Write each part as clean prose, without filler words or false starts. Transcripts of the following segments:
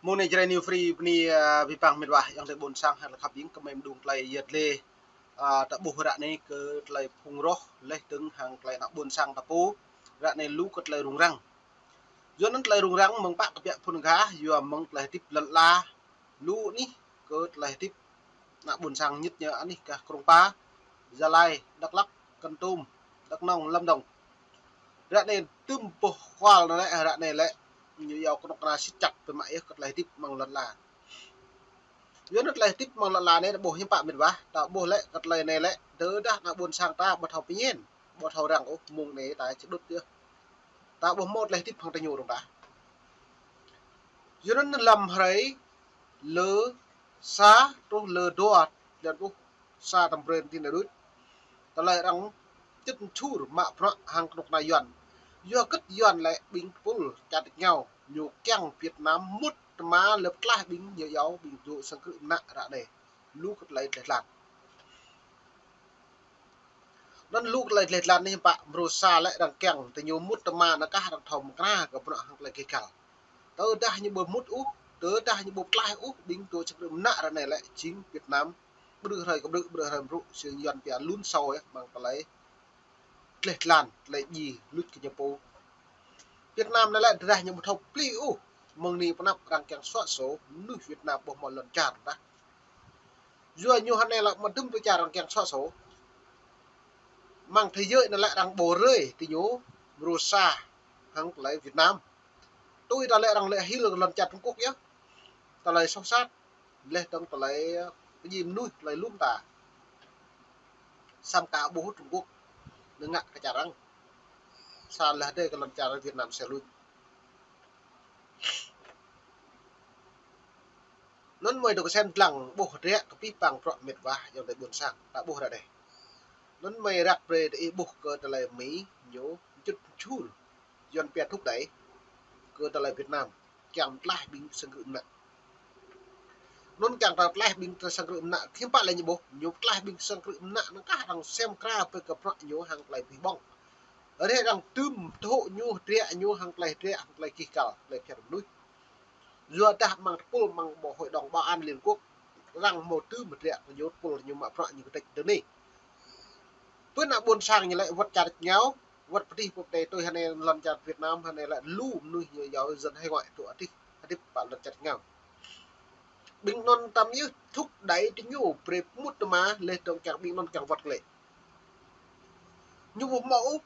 Môn này chơi new free ni vi pang mệt vah yang terbon sang hal khap ying kemain dung play yet le tak buh rak ni ke play phung roh leh từng hàng play nak bon sang tapu rak ni lu ket play rung rang do nan play rung rang mong pak kapyak phun ga yo mong play tip lat la lu ni ke play tip nak bon sang nyit nya ani ka krong pa gia lai đắk lắk con tum đắk nông lâm đồng rak ni tum poh kwal na le rak ni le như yêu con na sit chặt với mày cái lấy tip mang lần là dưới nước lấy tip mang lần là này bổ hiểm bạ mình vá tạo bổ lệ cái lấy này lệ đỡ đã là buồn sang ta bật học nhiên bật học rằng mùng này tại chết đốt chưa tạo bổ một lấy tip hàng tay nhiều đồng đã dưới nó làm thấy lơ xa to lơ đoa dan bố xa tầm bền tin là đứt ta lại rằng chất chur mạ phật hàng độc này dọn do cất dọn lại bình full chặt nhau nhiều keng Việt Nam mút má lập lại bình nhiều giáo bình dụ sang cự nạ đã để lúc lấy lệch lạt nên lúc lấy lệch lạt nên bạn rosa lại đằng keng từ nhiều mút má nó cá đằng thòng cá gặp nó hàng lại cái cả tớ đã như bờ mút úp tớ đã như bột lại úp bình dụ sang cự nạ đã này lại chính Việt Nam bữa thời có bữa thời rượu sự dọn bia luôn sau ấy bằng lấy lệch làn lấy gì lút cái nhập bộ Việt Nam nó lại ra những một thầu pliu mừng ni nắp rằng càng soát số nước Việt Nam bộ một lần chạm đó giờ nhiều hắn này là một đâm tôi chả rằng càng soát số mang thế giới nó lại đang bổ rơi thì nhố Rosa hắn lấy Việt Nam tôi đã lại rằng lại hi lần chặt Trung Quốc nhé ta lấy song sát lên tông ta lấy cái gì nuôi lấy lum ta sam cả bố Trung Quốc đừng ngại cái chả răng sao là đây cái lần chặt Việt Nam sẽ lui non mời được xem lằng bộ rẽ cái pi bằng trọn mệt và dòng để buồn sang đã bộ ra đây non mời rạc về để bộ cơ ta lại Mỹ nhố chút chul dọn bẹt thúc đẩy cơ ta lại Việt Nam chẳng lại bình sang cự nặng non chẳng lại bình sang cự nặng khi bạn lại như bộ nhố lại bình sang cự nặng nó cả thằng xem ra về cái trọn nhố hàng lại bị bong ở đây rằng tươm thhộ nhố rẽ nhố hàng lại kỳ cả lại kẹt núi vừa đã mang pol mang bộ hội đồng bảo an liên quốc rằng một tư một rẻ nhốt pol nhưng mà phải như cái từ này tôi là buồn sang như lại vật chặt nhau vật đi cuộc đây tôi hay này lần chặt Việt Nam hay này lại lu nuôi nhiều giáo dân hay ngoại tụi đi đi bạn lần chặt nhau bình non tâm như thúc đẩy tính nhủ pre mút mà lên trong chẳng bình non chẳng vật lệ như một mẫu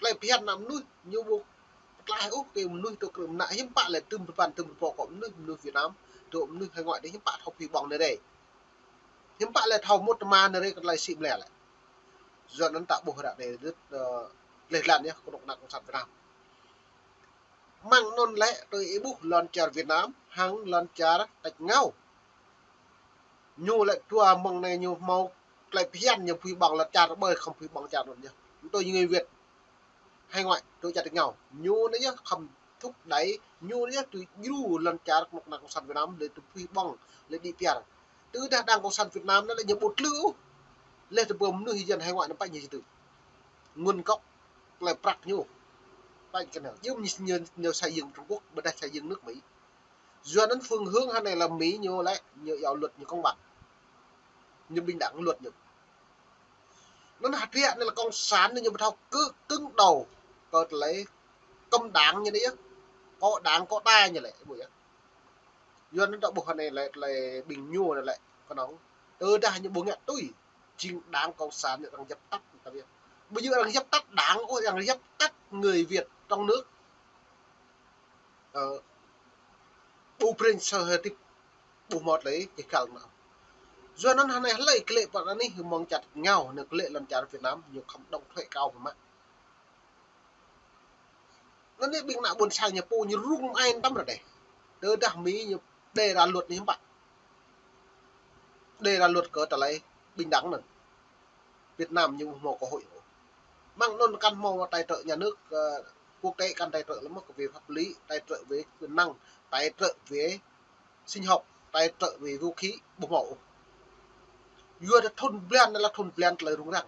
lại Việt Nam nuôi như một lại úc thì nuôi tôi cầm nại hiếm bạn lại từng bộ cũng nuôi Việt Nam tụi nuôi hay ngoại đấy hiếm bạn học vì bằng này đây hiếm bạn lại thầu một mà này đây còn lại xịn lẻ lại giờ nó tạo bộ hội để rất lệch lạc nhé cộng đồng nạn cộng sản Việt Nam mang non lẽ tôi ý bút lần chào Việt Nam hàng lần chào tạch ngao nhu lại tua mong này nhu màu lại phiền nhiều phi bằng là chào bơi không phi bằng chào được nhá tôi như người Việt hay ngoại tôi chặt nhau nhu đấy nhá không thúc đẩy nhu đấy nhá tôi nhu lần chào một nạn cộng sản Việt Nam để tôi phi bằng để đi tiền từ đang cộng sản Việt Nam nó lại nhiều bột lưu lên từ bơm nước dân hay ngoại nó bay như từ nguồn gốc là bạc nhau bay cái nào giống như nhiều xây dựng Trung Quốc bên đây xây dựng nước Mỹ do đến phương hướng hay này là Mỹ nhiều lại nhiều giáo luật như công bằng như bình đẳng luật như nó hạt hiện này là công sản nhưng mà thao cứ cứng đầu có lấy công đáng như đấy có đáng có tai như vậy buổi do nó đạo bộ này lại bình nhua này lại có nó từ đây như bố mẹ tôi chính đáng công sản để đang dập tắt ta biết bây giờ đang dập tắt đáng có đang dập tắt người Việt trong nước bộ prince thì bộ một lấy cái cào nào do nó này lấy cái lệ bọn nó này mong chặt nhau được lệ lần chặt Việt Nam nhiều không động thuế cao mà nó nên bình nào buồn sang nhà po như rung anh tắm rồi đây đỡ đặc Mỹ như đề ra luật như bạn đề ra luật cỡ trở lại bình đẳng này Việt Nam như một có hội mang non căn mò tài trợ nhà nước quốc tế căn tài trợ là mất về pháp lý tài trợ về quyền năng tài trợ về sinh học tài trợ về vũ khí bom mẫu vừa là thôn plan là đúng rằng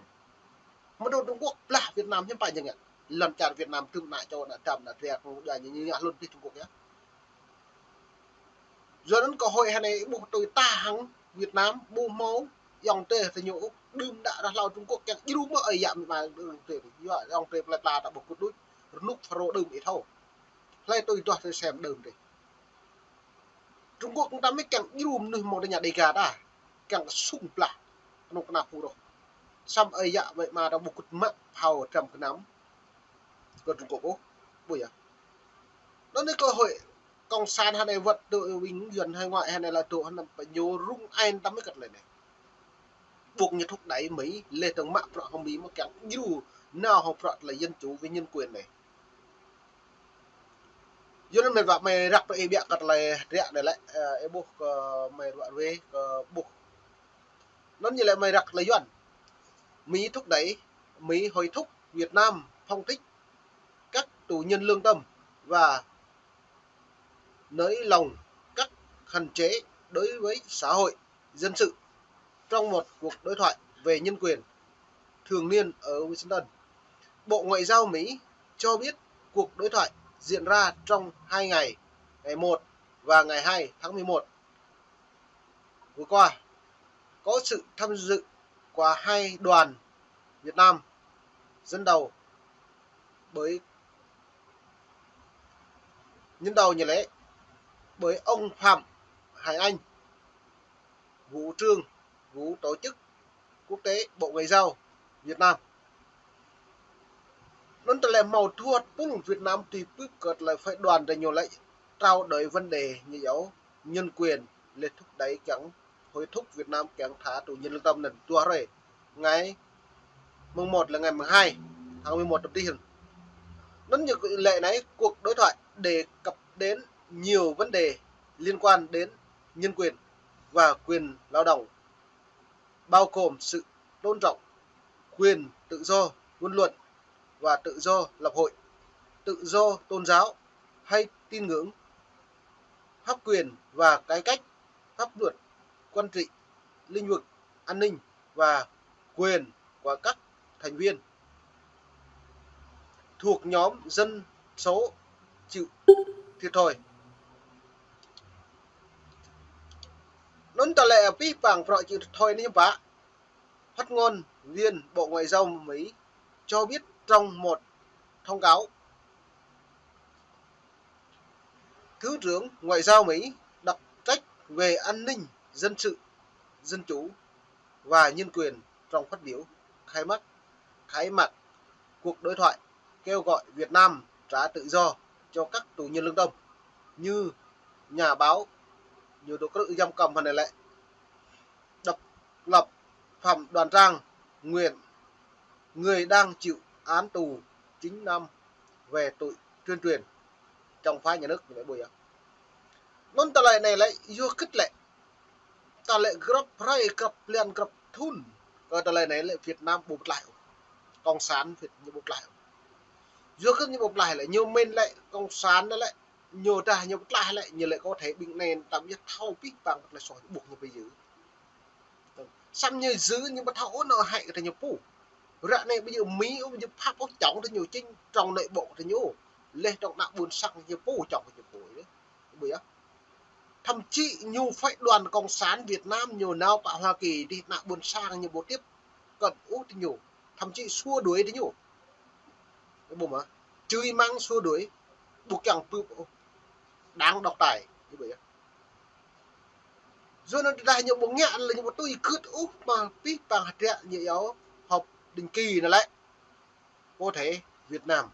mà đồ Trung Quốc là Việt Nam như vậy như vậy lần chặt Việt Nam thương mại cho là trầm là rẻ cũng là như luôn đi Trung Quốc nhé do nên có hội hay này buộc tôi ta hằng Việt Nam bu máu dòng tê thì nhổ đương đã lao Trung Quốc chẳng yêu mà ấy giảm mà đường tê do dòng tê là đã buộc đuôi nút pharo đường ít thâu lại tôi toàn tôi xem đường đi Trung Quốc chúng ta mới càng yêu nơi một nhà đầy gà đã càng sung là nó có nào phù đâu xăm ấy dạ vậy mà đã buộc mạng hào trầm cái nắm của Trung Quốc bây giờ nó nên cơ hội công sản hay này vật tự bình dần hay ngoại hay này là tụ hay là phải nhô rung anh ta mới cật lại này buộc như thúc đẩy Mỹ lên tầng mạng rõ không Mỹ mà chẳng dù nào học rõ là dân chủ với nhân quyền này cho nên mình vào mày rắc cái bịa cật lại rẻ này lại buộc mày gọi về buộc nó như là mày rắc là doan Mỹ thúc đẩy Mỹ hồi thúc Việt Nam phong thích các tù nhân lương tâm và nới lỏng các hạn chế đối với xã hội dân sự trong một cuộc đối thoại về nhân quyền thường niên ở Washington. Bộ Ngoại giao Mỹ cho biết cuộc đối thoại diễn ra trong 2 ngày, ngày 1 và ngày 2 tháng 11 vừa qua, có sự tham dự của 2 đoàn Việt Nam dẫn đầu như lễ bởi ông Phạm Hải Anh, vụ tổ chức quốc tế Bộ Ngoại giao Việt Nam. Nó là màu thua bung Việt Nam thì cứ cợt lại phải đoàn để nhiều lại trao đổi vấn đề như giáo nhân quyền để thúc đẩy chẳng hối thúc Việt Nam chẳng thả tù nhân lương tâm lần tua rồi ngày mùng 1 là ngày 12 tháng 11 năm tiền. Nó như lệ này cuộc đối thoại đề cập đến nhiều vấn đề liên quan đến nhân quyền và quyền lao động, bao gồm sự tôn trọng quyền tự do ngôn luận và tự do lập hội, tự do tôn giáo hay tín ngưỡng, pháp quyền và cải cách pháp luật, quản trị lĩnh vực an ninh và quyền của các thành viên thuộc nhóm dân số chịu thiệt thòi. Nón tờ lệ vi phạm pro chịu thiệt thòi như vậy. Phát ngôn viên Bộ Ngoại giao Mỹ cho biết trong một thông cáo, Thứ trưởng Ngoại giao Mỹ đặc trách về an ninh, dân sự, dân chủ và nhân quyền trong phát biểu khai mạc cuộc đối thoại kêu gọi Việt Nam trả tự do cho các tù nhân lương tâm như nhà báo, nhiều tù tự giam cầm này lại độc lập Phạm Đoàn Trang, người đang chịu án tù 9 năm về tội tuyên truyền trong phái nhà nước như vậy. Nón tờ này lại vô kích lệ tờ lệ grab pray grab liền grab thun rồi tờ này lại Việt Nam buộc lại công sản Việt như buộc lại vô kích như buộc lại lại nhiều men lại công sản nó lại nhiều ta nhiều lại lại như lại có thể bị nền tạm như thâu pít bằng là sỏi buộc như bây giờ xăm như giữ nhưng mà thấu nó hại thành nhiều phủ rạ này bây giờ Mỹ bây giờ Pháp có trọng thì nhiều chinh trong nội bộ thì nhiều lên trong nặng buồn xăng nhiều phủ trọng nhiều phủ đấy bởi thậm chí nhiều phái đoàn cộng sản Việt Nam nhiều nào tại Hoa Kỳ đi nặng buồn sang nhiều bộ tiếp cần út thì nhiều thậm chí xua đuổi thì nhiều cái bộ mà chơi mang xua đuổi buộc chẳng tự đáng đọc tài như vậy rồi nó đại nhiều bộ ngạn là những bộ tôi cướp úp mà biết bằng hạt rẹ như yếu học định kỳ này lại có thể Việt Nam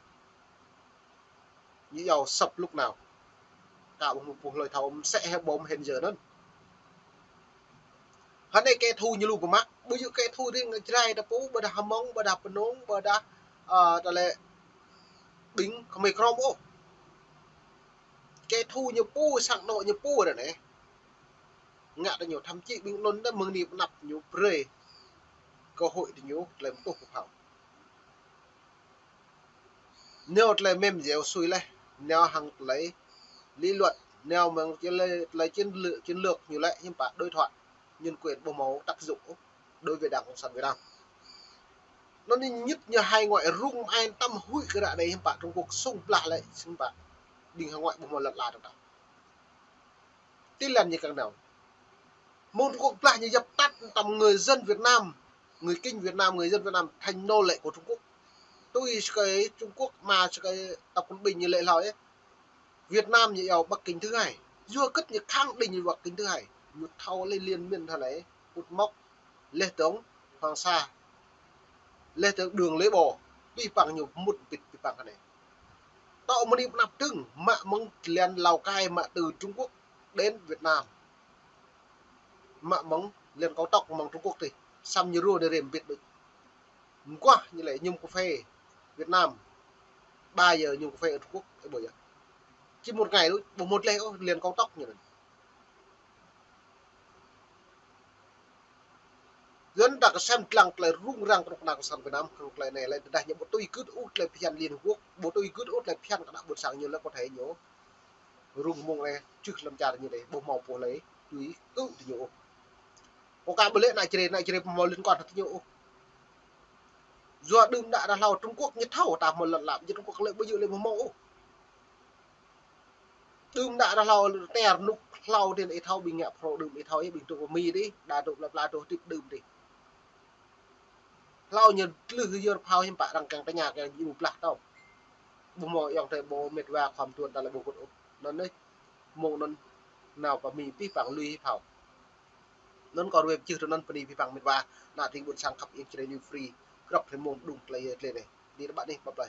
như giàu sập lúc nào cả một cuộc lời thầu sẽ heo bom hiện giờ đó hắn này kẻ thù như lù của mắt bây giờ kẻ thù thì người trai đã bố bà đã hầm mong bà đã bần nông bà đã ta lệ bính không mày không ô kẻ thù như bố sẵn nội như bố rồi này ngạ là nhiều thậm chí bình luận đã mừng đi nạp nhiều pre cơ hội thì nhiều làm tốt của họ nếu là mềm dẻo xuôi lại nếu hàng lấy lý luận nếu mà lấy chiến lược như lại nhưng bạn đối thoại nhân quyền bầu máu tác dụng đối với Đảng Cộng sản Việt Nam nó nên nhất như hai ngoại rung ai tâm hủy cái đại đây bạn trong cuộc sống lại xin bạn đình hàng ngoại bầu máu lật là được đâu tin là như càng nào môn Trung Quốc là như dập tắt tầm người dân Việt Nam, người kinh Việt Nam, người dân Việt Nam thành nô lệ của Trung Quốc. Tôi cái Trung Quốc mà cái Tập Cận Bình như lệ lời ấy, Việt Nam như ở Bắc Kinh thứ hai, dưa cất như kháng định như Bắc Kinh thứ hai, một thâu lên liên miên thằng này, một mốc lê tướng Hoàng Sa, lê tướng đường lấy bò, bị bằng nhiều một bịt bị bằng cái này. Tạo một điểm nạp trưng mà mong lên Lào Cai mà từ Trung Quốc đến Việt Nam, mà mong lên cao tốc mong Trung Quốc thì xăm như rùa để rèm Việt được quá như lại nhung cà phê Việt Nam 3 giờ nhung cà phê ở Trung Quốc cái buổi chỉ một ngày thôi một lễ liền cao tốc như này dân đã xem lăng lại rung răng trong nàng sản Việt Nam không lại này lại đại những bộ tôi cứ út lại phiền Liên Hợp Quốc bộ tôi cứ út lại phiền cả đã buổi sáng như là có thể nhớ rung mông này trước làm cha như này bộ màu bộ lấy chú ý cứ thì nhớ có cả bữa lễ này chơi màu liên quan thật nhớ do đừng đã là Trung Quốc nhất thảo tạm một lần làm cho Trung Quốc lại bây giờ lên một mẫu đừng đã là tè nục lau trên ấy thao bình ngẹp pro đừng ấy thao ấy bình thường của mi đi đa độ là đồ tiếp đừng đi lau như lư dưa phao hiểm bạ đằng càng tay nhà cái dùng plạt đâu bố mò dòng thể bố mệt vàความtuần ta là bố cột nó đấy mồ nó nào và mi pi phẳng lui phao nó còn web chưa nó đi pi phẳng mệt và là thì buồn sang khắp yên chơi new free gặp thêm mồm đùng play này đi các bạn đi bye bye